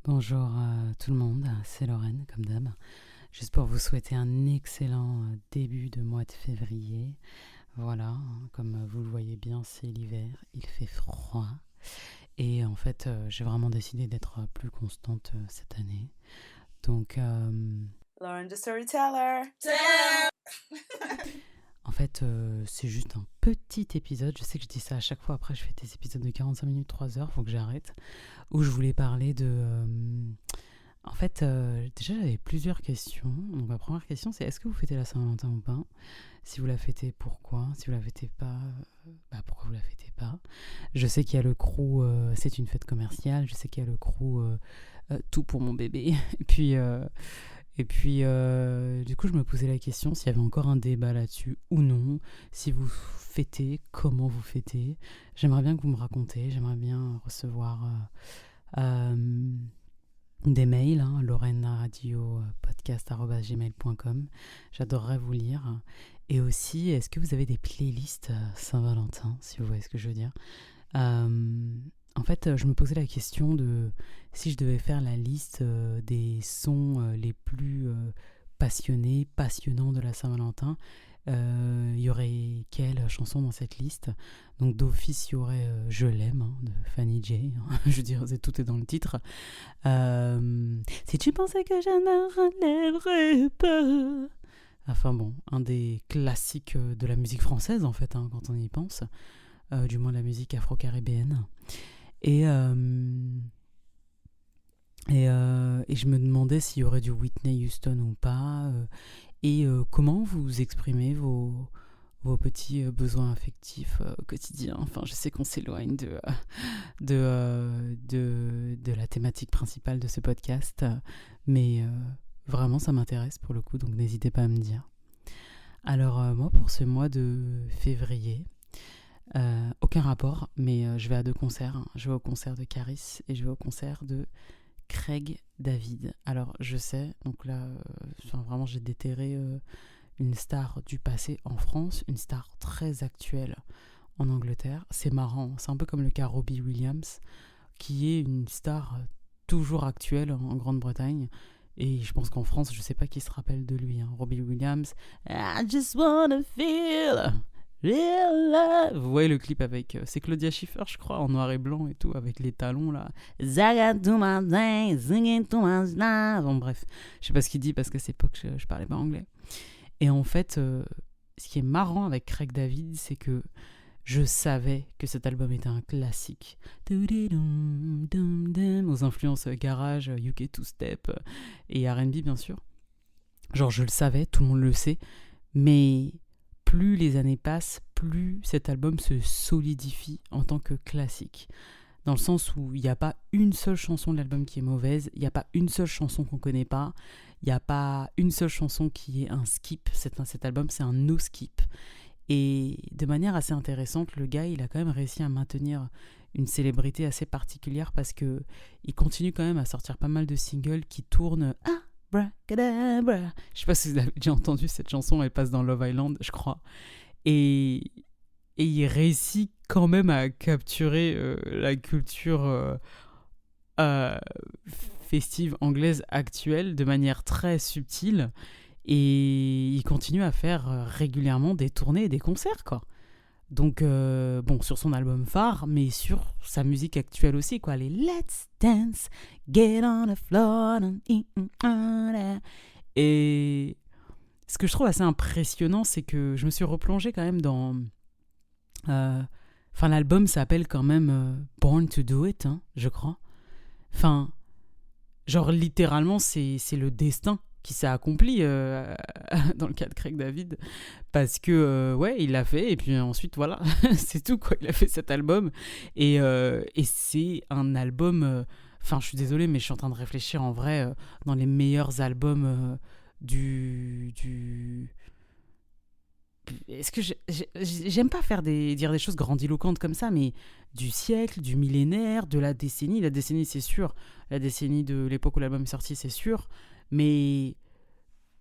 Bonjour tout le monde, c'est Lorraine comme d'hab. Juste pour vous souhaiter un excellent début de mois de février. Voilà, comme vous le voyez bien, c'est l'hiver, il fait froid. Et en fait, j'ai vraiment décidé d'être plus constante cette année. Donc, Lauren the Storyteller. en fait, c'est juste un petit épisode. Je sais que je dis ça à chaque fois. Après, je fais des épisodes de 45 minutes, 3 heures, faut que j'arrête. Où je voulais parler de... En fait, déjà, j'avais plusieurs questions. Donc, ma première question, c'est est-ce que vous fêtez la Saint-Valentin ou pas? Si vous la fêtez, pourquoi? Si vous la fêtez pas, pourquoi vous la fêtez pas? Je sais qu'il y a le crew, c'est une fête commerciale. Je sais qu'il y a le crew, tout pour mon bébé. Et puis, du coup, je me posais la question s'il y avait encore un débat là-dessus ou non. Si vous fêtez, comment vous fêtez? J'aimerais bien que vous me racontiez. J'aimerais bien recevoir des mails, lorenaradiopodcast@gmail.com. J'adorerais vous lire. Et aussi, est-ce que vous avez des playlists Saint-Valentin, si vous voyez ce que je veux dire? En fait, je me posais la question de si je devais faire la liste des sons les plus passionnants de la Saint-Valentin. Il y aurait quelle chanson dans cette liste? Donc d'office, il y aurait Je l'aime de Fanny J. Je veux dire, tout est dans le titre. Si tu pensais que je ne relèverais pas. Enfin bon, un des classiques de la musique française en fait, quand on y pense. Du moins de la musique afro-caribéenne. Et, euh, et je me demandais s'il y aurait du Whitney Houston ou pas. Comment vous exprimez vos petits besoins affectifs quotidiens. Enfin, je sais qu'on s'éloigne de la thématique principale de ce podcast, mais vraiment, ça m'intéresse pour le coup, donc n'hésitez pas à me dire. Alors, moi, pour ce mois de février, aucun rapport, mais je vais à 2 concerts. Je vais au concert de Caris et je vais au concert de Craig David. Alors, je sais, donc là, vraiment, j'ai déterré une star du passé en France, une star très actuelle en Angleterre. C'est marrant, c'est un peu comme le cas Robbie Williams, qui est une star toujours actuelle en Grande-Bretagne. Et je pense qu'en France, je sais pas qui se rappelle de lui. Robbie Williams, I just wanna feel real love. Vous voyez le clip avec... c'est Claudia Schiffer, je crois, en noir et blanc et tout, avec les talons là. Zaga to my day, singing to my life. Bon, bref, je sais pas ce qu'il dit parce qu'à cette époque, je parlais pas anglais. Et en fait, ce qui est marrant avec Craig David, c'est que je savais que cet album était un classique. Aux influences garage, UK two-step et R&B bien sûr. Genre je le savais, tout le monde le sait, mais plus les années passent, plus cet album se solidifie en tant que classique. Dans le sens où il n'y a pas une seule chanson de l'album qui est mauvaise, il n'y a pas une seule chanson qu'on ne connaît pas, il n'y a pas une seule chanson qui est un skip. Cet album, c'est un no-skip. Et de manière assez intéressante, le gars, il a quand même réussi à maintenir une célébrité assez particulière parce que il continue quand même à sortir pas mal de singles qui tournent. Abracadabra. Je sais pas si vous avez déjà entendu cette chanson, elle passe dans Love Island, je crois. Et il réussit quand même à capturer la culture euh, festive anglaise actuelle de manière très subtile. Et il continue à faire régulièrement des tournées et des concerts, quoi. Donc, bon, sur son album phare, mais sur sa musique actuelle aussi, quoi. Les Let's Dance, Get on the Floor. Et ce que je trouve assez impressionnant, c'est que je me suis replongée quand même dans... Enfin, l'album s'appelle quand même Born to Do It, je crois. Enfin, genre littéralement, c'est le destin qui s'est accompli dans le cas de Craig David parce que ouais il l'a fait et puis ensuite voilà c'est tout quoi, il a fait cet album et c'est un album enfin je suis désolée mais je suis en train de réfléchir en vrai dans les meilleurs albums du est-ce que j'aime pas dire des choses grandiloquentes comme ça, mais du siècle, du millénaire, de la décennie c'est sûr, la décennie de l'époque où l'album est sorti c'est sûr, mais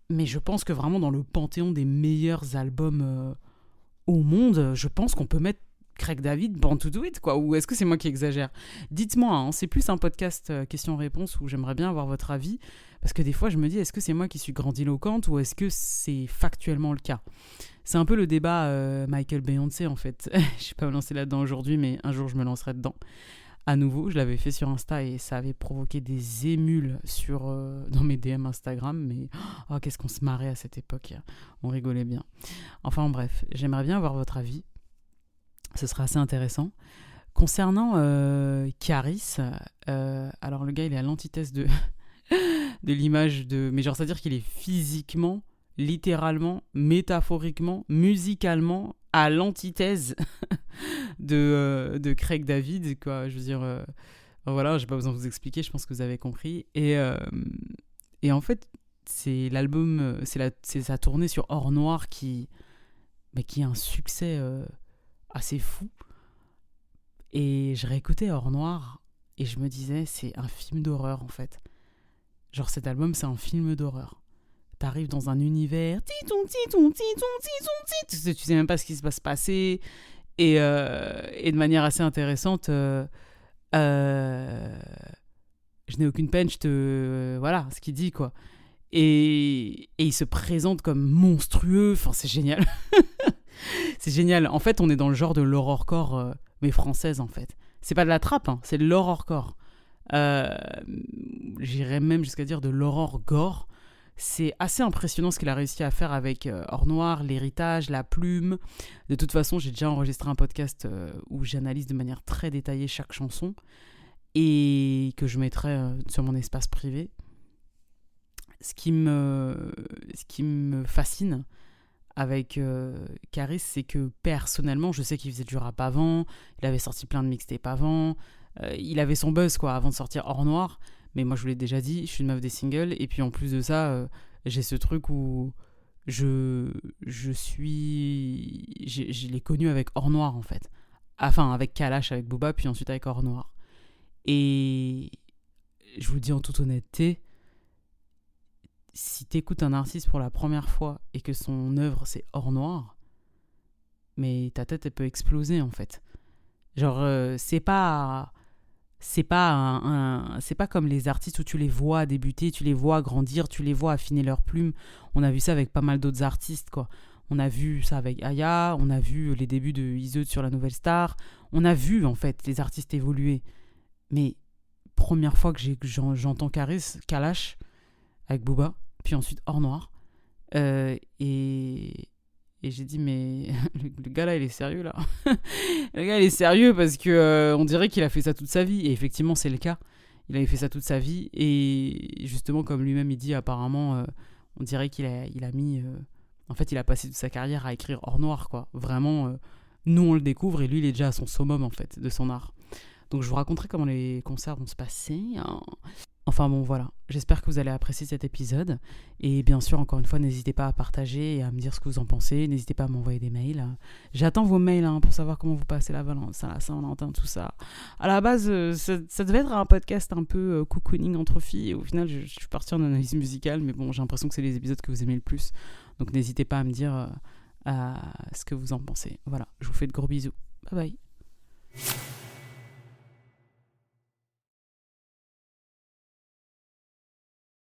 je pense que vraiment dans le panthéon des meilleurs albums au monde, je pense qu'on peut mettre Craig David, Born to Do It, quoi. Ou est-ce que c'est moi qui exagère ? Dites-moi, hein, c'est plus un podcast questions-réponses où j'aimerais bien avoir votre avis. Parce que des fois, je me dis, est-ce que c'est moi qui suis grandiloquente ou est-ce que c'est factuellement le cas ? C'est un peu le débat Michael-Beyoncé, en fait. Je ne vais pas me lancer là-dedans aujourd'hui, mais un jour, je me lancerai dedans. À nouveau, je l'avais fait sur Insta et ça avait provoqué des émules dans mes DM Instagram. Mais qu'est-ce qu'on se marrait à cette époque. On rigolait bien. Enfin bref, j'aimerais bien avoir votre avis. Ce sera assez intéressant. Concernant Caris, alors le gars, il est à l'antithèse de l'image de... Mais genre, c'est-à-dire qu'il est physiquement, littéralement, métaphoriquement, musicalement à l'antithèse de Craig David, quoi. Je veux dire, voilà, j'ai pas besoin de vous expliquer, je pense que vous avez compris. Et en fait, c'est l'album, c'est sa tournée sur Or Noir qui est un succès assez fou. Et je réécoutais Or Noir et je me disais, c'est un film d'horreur en fait. Genre cet album, c'est un film d'horreur. T'arrives dans un univers, tu sais même pas ce qui se passe passer. Et de manière assez intéressante, je n'ai aucune peine, voilà ce qu'il dit, quoi. Et il se présente comme monstrueux, enfin c'est génial. C'est génial. En fait, on est dans le genre de l'horrorcore, mais française en fait. C'est pas de la trappe, hein, c'est de l'horrorcore. J'irais même jusqu'à dire de l'horror gore. C'est assez impressionnant ce qu'il a réussi à faire avec Or Noir, l'héritage, la plume. De toute façon, j'ai déjà enregistré un podcast où j'analyse de manière très détaillée chaque chanson et que je mettrai sur mon espace privé. Ce qui me fascine avec Caris, c'est que personnellement, je sais qu'il faisait du rap avant, il avait sorti plein de mixtapes avant, il avait son buzz quoi avant de sortir Or Noir. Mais moi, je vous l'ai déjà dit, je suis une meuf des singles. Et puis, en plus de ça, j'ai ce truc où je l'ai connu avec Or Noir, en fait. Enfin, avec Kalash, avec Booba, puis ensuite avec Or Noir. Et je vous le dis en toute honnêteté, si t'écoutes un artiste pour la première fois et que son œuvre, c'est Or Noir, mais ta tête, elle peut exploser, en fait. Genre, c'est pas comme les artistes où tu les vois débuter, tu les vois grandir, tu les vois affiner leurs plumes. On a vu ça avec pas mal d'autres artistes, quoi. On a vu ça avec Aya, on a vu les débuts de Iseut sur la Nouvelle Star. On a vu, en fait, les artistes évoluer. Mais première fois que j'entends Kalash avec Booba, puis ensuite Or Noir, et j'ai dit, mais le gars là, il est sérieux là. Le gars, il est sérieux parce que on dirait qu'il a fait ça toute sa vie. Et effectivement, c'est le cas. Il avait fait ça toute sa vie. Et justement, comme lui-même, il dit, apparemment, on dirait qu'il a mis... en fait, il a passé toute sa carrière à écrire Or Noir, quoi. Vraiment, nous, on le découvre et lui, il est déjà à son summum, en fait, de son art. Donc, je vous raconterai comment les concerts vont se passer. Enfin bon, voilà. J'espère que vous allez apprécier cet épisode. Et bien sûr, encore une fois, n'hésitez pas à partager et à me dire ce que vous en pensez. N'hésitez pas à m'envoyer des mails. J'attends vos mails pour savoir comment vous passez la Saint-Valentin, tout ça. À la base, ça devait être un podcast un peu cocooning entre filles. Et au final, je suis partie en analyse musicale. Mais bon, j'ai l'impression que c'est les épisodes que vous aimez le plus. Donc n'hésitez pas à me dire ce que vous en pensez. Voilà, je vous fais de gros bisous. Bye bye.